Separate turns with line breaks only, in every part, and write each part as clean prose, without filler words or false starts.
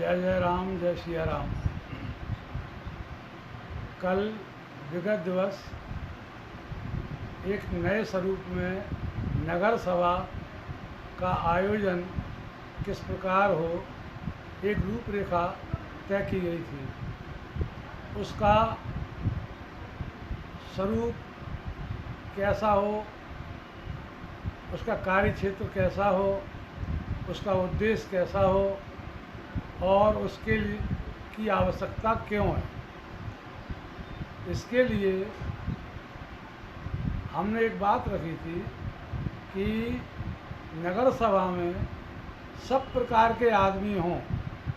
जय जय राम, जय सिया राम। कल विगत दिवस एक नए स्वरूप में नगर सभा का आयोजन किस प्रकार हो, एक रूपरेखा तय की गई थी। उसका स्वरूप कैसा हो, उसका कार्य क्षेत्र कैसा हो, उसका उद्देश्य कैसा हो और उसके लिए की आवश्यकता क्यों है, इसके लिए हमने एक बात रखी थी कि नगर सभा में सब प्रकार के आदमी हों,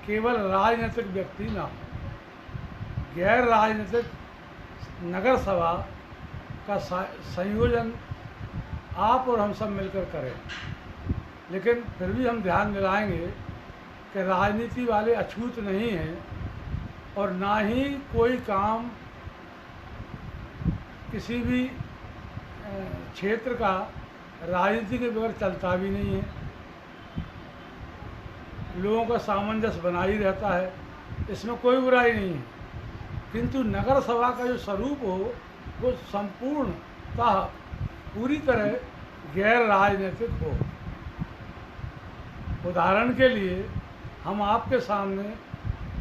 केवल राजनीतिक व्यक्ति ना हो। गैर राजनीतिक नगर सभा का संयोजन आप और हम सब मिलकर करें, लेकिन फिर भी हम ध्यान दिलाएंगे कि राजनीति वाले अछूत नहीं हैं और ना ही कोई काम किसी भी क्षेत्र का राजनीति के बगैर चलता भी नहीं है। लोगों का सामंजस्य बना ही रहता है, इसमें कोई बुराई नहीं है। किंतु नगर सभा का जो स्वरूप हो वो संपूर्णतः पूरी तरह गैर राजनीतिक हो। उदाहरण के लिए हम आपके सामने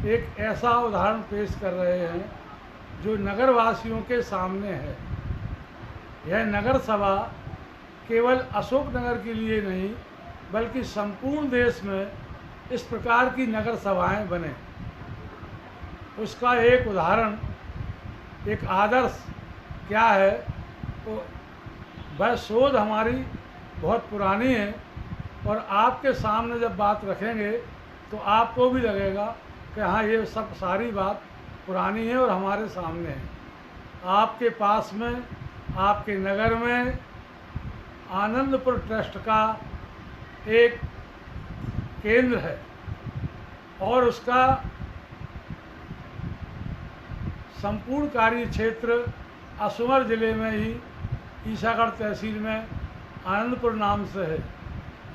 एक ऐसा उदाहरण पेश कर रहे हैं जो नगरवासियों के सामने है। यह नगर सभा केवल अशोकनगर के लिए नहीं बल्कि संपूर्ण देश में इस प्रकार की नगर सभाएं बने, उसका एक उदाहरण, एक आदर्श क्या है। तो वह शोध हमारी बहुत पुरानी है और आपके सामने जब बात रखेंगे तो आपको भी लगेगा कि हाँ, ये सब सारी बात पुरानी है और हमारे सामने है। आपके पास में, आपके नगर में आनंदपुर ट्रस्ट का एक केंद्र है और उसका संपूर्ण कार्य क्षेत्र असुमर जिले में ही ईसागढ़ तहसील में आनंदपुर नाम से है,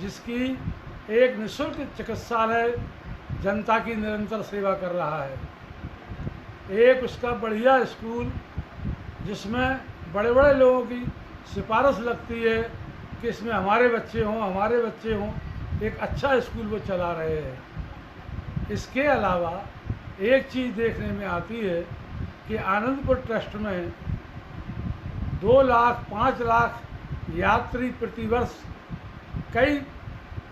जिसकी एक निःशुल्क चिकित्सालय जनता की निरंतर सेवा कर रहा है। एक उसका बढ़िया स्कूल जिसमें बड़े बड़े लोगों की सिफारिश लगती है कि इसमें हमारे बच्चे हों, एक अच्छा स्कूल वो चला रहे हैं। इसके अलावा एक चीज़ देखने में आती है कि आनंदपुर ट्रस्ट में 2 लाख 5 लाख यात्री प्रतिवर्ष कई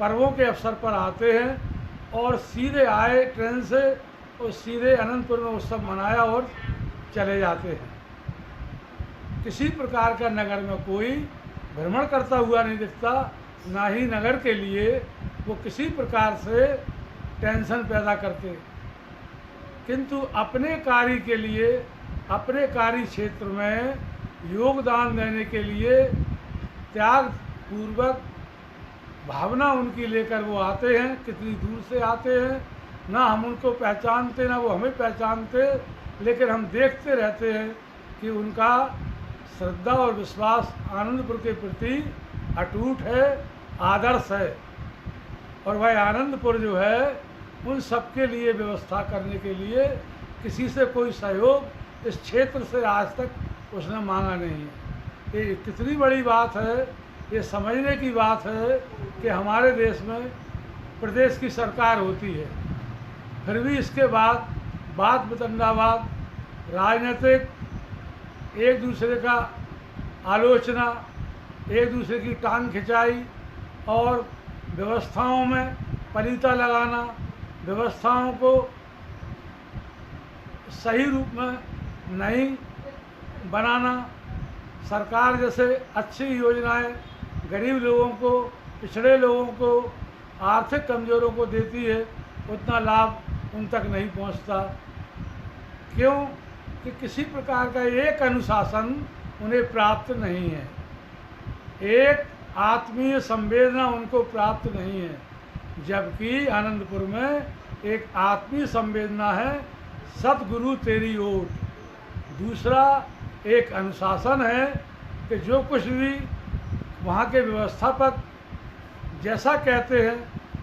पर्वों के अवसर पर आते हैं और सीधे आए ट्रेन से और सीधे अनंतपुर में उत्सव मनाया और चले जाते हैं। किसी प्रकार का नगर में कोई भ्रमण करता हुआ नहीं दिखता, ना ही नगर के लिए वो किसी प्रकार से टेंशन पैदा करते। किंतु अपने कार्य के लिए, अपने कार्य क्षेत्र में योगदान देने के लिए त्याग पूर्वक भावना उनकी लेकर वो आते हैं। कितनी दूर से आते हैं, ना हम उनको पहचानते ना वो हमें पहचानते, लेकिन हम देखते रहते हैं कि उनका श्रद्धा और विश्वास आनंदपुर के प्रति अटूट है, आदर्श है। और वह आनंदपुर जो है उन सबके लिए व्यवस्था करने के लिए किसी से कोई सहयोग इस क्षेत्र से आज तक उसने मांगा नहीं है। ये कितनी बड़ी बात है, ये समझने की बात है कि हमारे देश में प्रदेश की सरकार होती है, फिर भी इसके बाद बात वितंडावाद, राजनीतिक एक दूसरे का आलोचना, एक दूसरे की टांग खिंचाई और व्यवस्थाओं में पलीता लगाना, व्यवस्थाओं को सही रूप में नहीं बनाना। सरकार जैसे अच्छी योजनाएं गरीब लोगों को, पिछड़े लोगों को, आर्थिक कमजोरों को देती है, उतना लाभ उन तक नहीं पहुंचता। क्यों? कि किसी प्रकार का एक अनुशासन उन्हें प्राप्त नहीं है, एक आत्मीय संवेदना उनको प्राप्त नहीं है। जबकि आनंदपुर में एक आत्मीय संवेदना है, सतगुरु तेरी ओट। दूसरा एक अनुशासन है कि जो कुछ भी वहाँ के व्यवस्थापक जैसा कहते हैं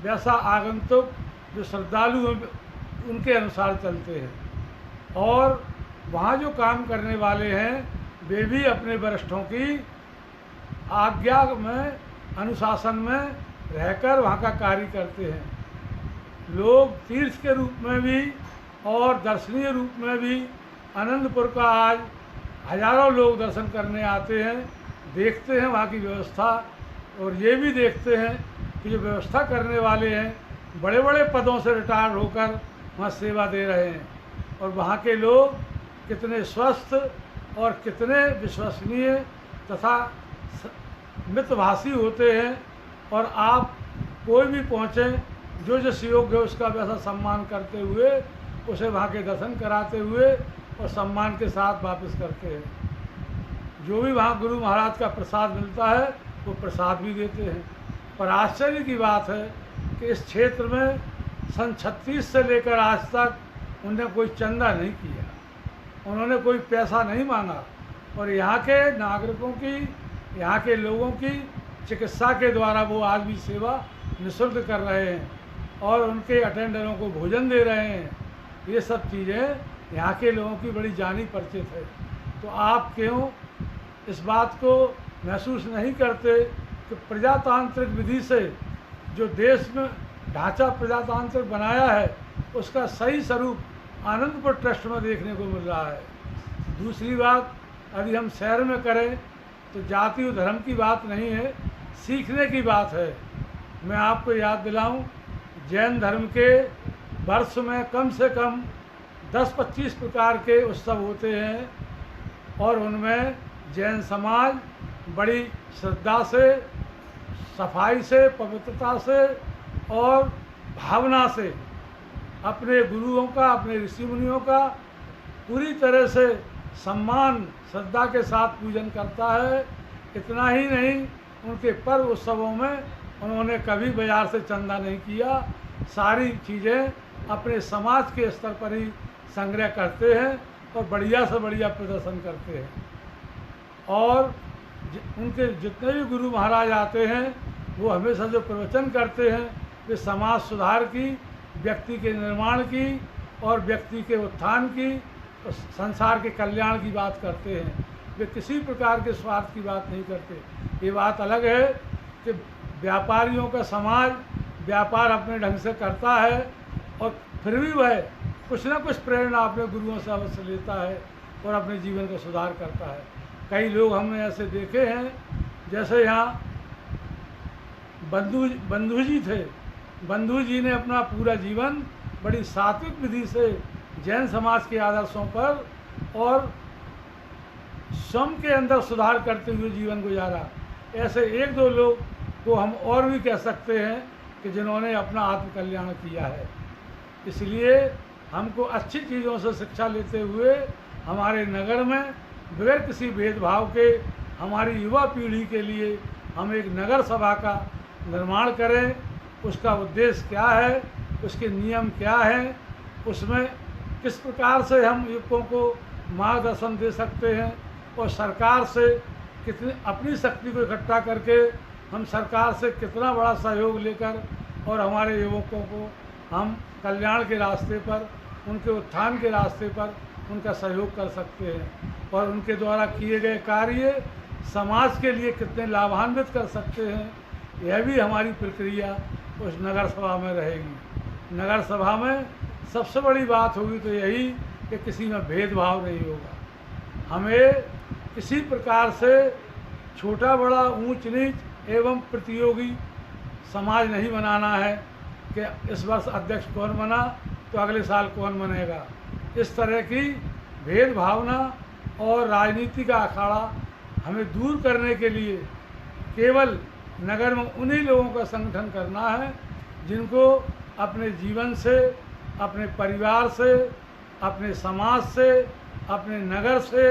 वैसा आगंतुक जो श्रद्धालु हैं उनके अनुसार चलते हैं। और वहाँ जो काम करने वाले हैं वे भी अपने वरिष्ठों की आज्ञा में, अनुशासन में रहकर वहाँ का कार्य करते हैं। लोग तीर्थ के रूप में भी और दर्शनीय रूप में भी आनंदपुर का आज हजारों लोग दर्शन करने आते हैं, देखते हैं वहाँ की व्यवस्था, और ये भी देखते हैं कि जो व्यवस्था करने वाले हैं बड़े बड़े पदों से रिटायर होकर वहाँ सेवा दे रहे हैं, और वहाँ के लोग कितने स्वस्थ और कितने विश्वसनीय तथा मितभाषी होते हैं। और आप कोई भी पहुँचें, जो जिस योग्य है उसका वैसा सम्मान करते हुए उसे वहाँ के दर्शन कराते हुए और सम्मान के साथ वापस करते हैं। जो भी वहाँ गुरु महाराज का प्रसाद मिलता है वो प्रसाद भी देते हैं। पर आश्चर्य की बात है कि इस क्षेत्र में सन 36 से लेकर आज तक उन्होंने कोई चंदा नहीं किया, उन्होंने कोई पैसा नहीं मांगा, और यहाँ के नागरिकों की, यहाँ के लोगों की चिकित्सा के द्वारा वो आज भी सेवा निःशुल्क कर रहे हैं और उनके अटेंडरों को भोजन दे रहे हैं। ये सब चीज़ें यहाँ के लोगों की बड़ी जानी परिचित है। तो आप क्यों इस बात को महसूस नहीं करते कि प्रजातांत्रिक विधि से जो देश में ढांचा प्रजातांत्रिक बनाया है उसका सही स्वरूप आनंदपुर ट्रस्ट में देखने को मिल रहा है। दूसरी बात, यदि हम शहर में करें तो जाति और धर्म की बात नहीं है, सीखने की बात है। मैं आपको याद दिलाऊं, जैन धर्म के वर्ष में कम से कम 10-25 प्रकार के उत्सव होते हैं, और उनमें जैन समाज बड़ी श्रद्धा से, सफाई से, पवित्रता से और भावना से अपने गुरुओं का, अपने ऋषि मुनियों का पूरी तरह से सम्मान, श्रद्धा के साथ पूजन करता है। इतना ही नहीं, उनके पर्व उत्सवों में उन्होंने कभी बाजार से चंदा नहीं किया, सारी चीज़ें अपने समाज के स्तर पर ही संग्रह करते हैं और बढ़िया से बढ़िया प्रदर्शन करते हैं। और उनके जितने भी गुरु महाराज आते हैं वो हमेशा जो प्रवचन करते हैं वे समाज सुधार की, व्यक्ति के निर्माण की और व्यक्ति के उत्थान की और संसार के कल्याण की बात करते हैं। वे किसी प्रकार के स्वार्थ की बात नहीं करते। ये बात अलग है कि व्यापारियों का समाज व्यापार अपने ढंग से करता है और फिर भी वह कुछ ना कुछ प्रेरणा अपने गुरुओं से अवश्य लेता है और अपने जीवन का सुधार करता है। कई लोग हमने ऐसे देखे हैं, जैसे यहाँ बंधु जी थे। बंधु जी ने अपना पूरा जीवन बड़ी सात्विक विधि से जैन समाज के आदर्शों पर और स्वयं के अंदर सुधार करते हुए जीवन गुजारा। ऐसे एक दो लोग को हम और भी कह सकते हैं कि जिन्होंने अपना आत्मकल्याण किया है। इसलिए हमको अच्छी चीज़ों से शिक्षा लेते हुए हमारे नगर में बगैर किसी भेदभाव के हमारी युवा पीढ़ी के लिए हम एक नगर सभा का निर्माण करें। उसका उद्देश्य क्या है, उसके नियम क्या हैं, उसमें किस प्रकार से हम युवकों को मार्गदर्शन दे सकते हैं और सरकार से कितनी अपनी शक्ति को इकट्ठा करके हम सरकार से कितना बड़ा सहयोग लेकर और हमारे युवकों को हम कल्याण के रास्ते पर, उनके उत्थान के रास्ते पर उनका सहयोग कर सकते हैं और उनके द्वारा किए गए कार्य समाज के लिए कितने लाभान्वित कर सकते हैं, यह भी हमारी प्रक्रिया उस नगर सभा में रहेगी। नगर सभा में सबसे बड़ी बात होगी तो यही कि किसी में भेदभाव नहीं होगा। हमें किसी प्रकार से छोटा बड़ा, ऊंच नीच एवं प्रतियोगी समाज नहीं बनाना है कि इस वर्ष अध्यक्ष कौन बना तो अगले साल कौन बनेगा। इस तरह की भेदभावना और राजनीति का अखाड़ा हमें दूर करने के लिए केवल नगर में उन्हीं लोगों का संगठन करना है जिनको अपने जीवन से, अपने परिवार से, अपने समाज से, अपने नगर से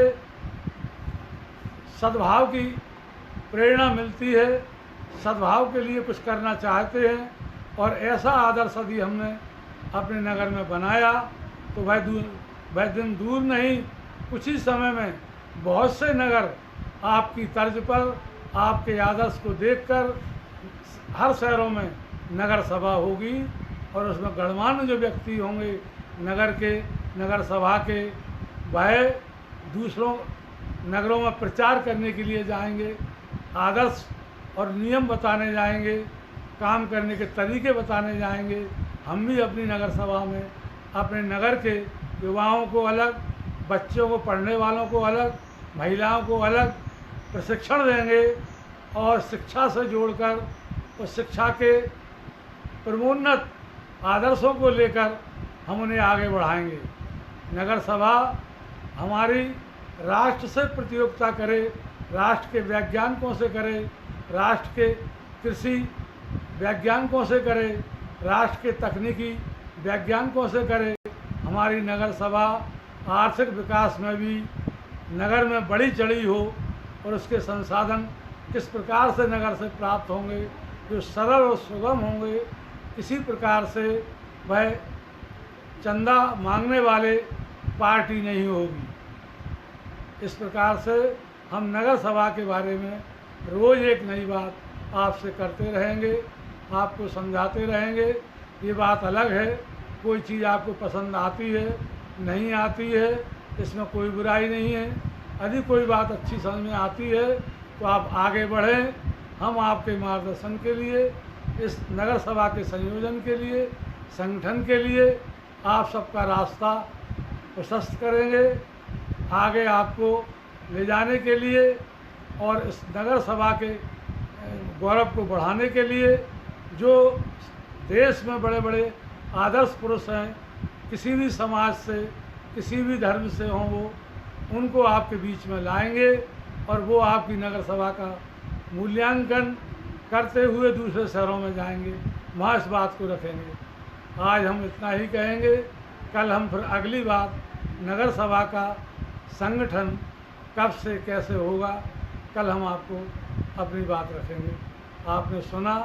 सद्भाव की प्रेरणा मिलती है, सद्भाव के लिए कुछ करना चाहते हैं। और ऐसा आदर्श यदि हमने अपने नगर में बनाया तो वह दिन दूर नहीं, कुछ ही समय में बहुत से नगर आपकी तर्ज पर, आपके आदर्श को देखकर हर शहरों में नगर सभा होगी और उसमें गणमान्य जो व्यक्ति होंगे नगर के, नगर सभा के, वह दूसरों नगरों में प्रचार करने के लिए जाएंगे, आदर्श और नियम बताने जाएंगे, काम करने के तरीके बताने जाएंगे। हम भी अपनी नगर सभा में अपने नगर के युवाओं को अलग, बच्चों को, पढ़ने वालों को अलग, महिलाओं को अलग प्रशिक्षण देंगे और शिक्षा से जोड़कर उस शिक्षा के क्रमोन्नत आदर्शों को लेकर हम उन्हें आगे बढ़ाएंगे। नगर सभा हमारी राष्ट्र से प्रतियोगिता करे, राष्ट्र के वैज्ञानिकों से करे, राष्ट्र के कृषि वैज्ञानिकों से करे, राष्ट्र के तकनीकी वैज्ञानिकों से करे। हमारी नगर सभा आर्थिक विकास में भी नगर में बढ़ी चढ़ी हो और उसके संसाधन किस प्रकार से नगर से प्राप्त होंगे, जो सरल और सुगम होंगे, इसी प्रकार से वह चंदा मांगने वाले पार्टी नहीं होगी। इस प्रकार से हम नगर सभा के बारे में रोज़ एक नई बात आपसे करते रहेंगे, आपको समझाते रहेंगे। ये बात अलग है, कोई चीज़ आपको पसंद आती है, नहीं आती है, इसमें कोई बुराई नहीं है। यदि कोई बात अच्छी समझ में आती है तो आप आगे बढ़ें। हम आपके मार्गदर्शन के लिए, इस नगर सभा के संयोजन के लिए, संगठन के लिए आप सबका रास्ता प्रशस्त करेंगे। आगे आपको ले जाने के लिए और इस नगर सभा के गौरव को बढ़ाने के लिए, जो देश में बड़े बड़े आदर्श पुरुष हैं, किसी भी समाज से, किसी भी धर्म से हों वो, उनको आपके बीच में लाएंगे और वो आपकी नगर सभा का मूल्यांकन करते हुए दूसरे शहरों में जाएंगे, वहाँ इस बात को रखेंगे। आज हम इतना ही कहेंगे। कल हम फिर अगली बात नगर सभा का संगठन कब से कैसे होगा, कल हम आपको अपनी बात रखेंगे। आपने सुना,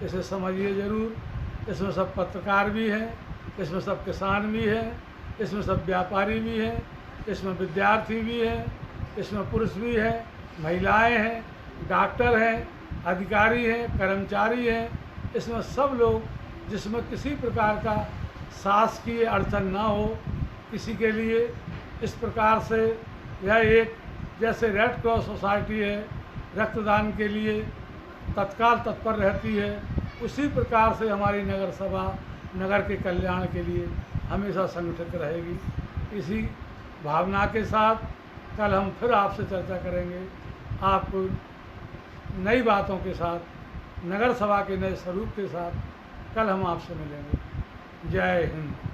इसे समझिए ज़रूर। इसमें सब पत्रकार भी हैं, इसमें सब किसान भी हैं, इसमें सब व्यापारी भी हैं, इसमें विद्यार्थी भी हैं, इसमें पुरुष भी हैं, महिलाएं हैं, डॉक्टर हैं, अधिकारी हैं, कर्मचारी हैं। इसमें सब लोग, जिसमें किसी प्रकार का शासकीय अड़चन ना हो किसी के लिए। इस प्रकार से यह एक, जैसे रेड क्रॉस सोसाइटी है, रक्तदान के लिए तत्काल तत्पर रहती है, उसी प्रकार से हमारी नगर सभा नगर के कल्याण के लिए हमेशा संगठित रहेगी। इसी भावना के साथ कल हम फिर आपसे चर्चा करेंगे, आपको नई बातों के साथ, नगर सभा के नए स्वरूप के साथ कल हम आपसे मिलेंगे। जय हिंद।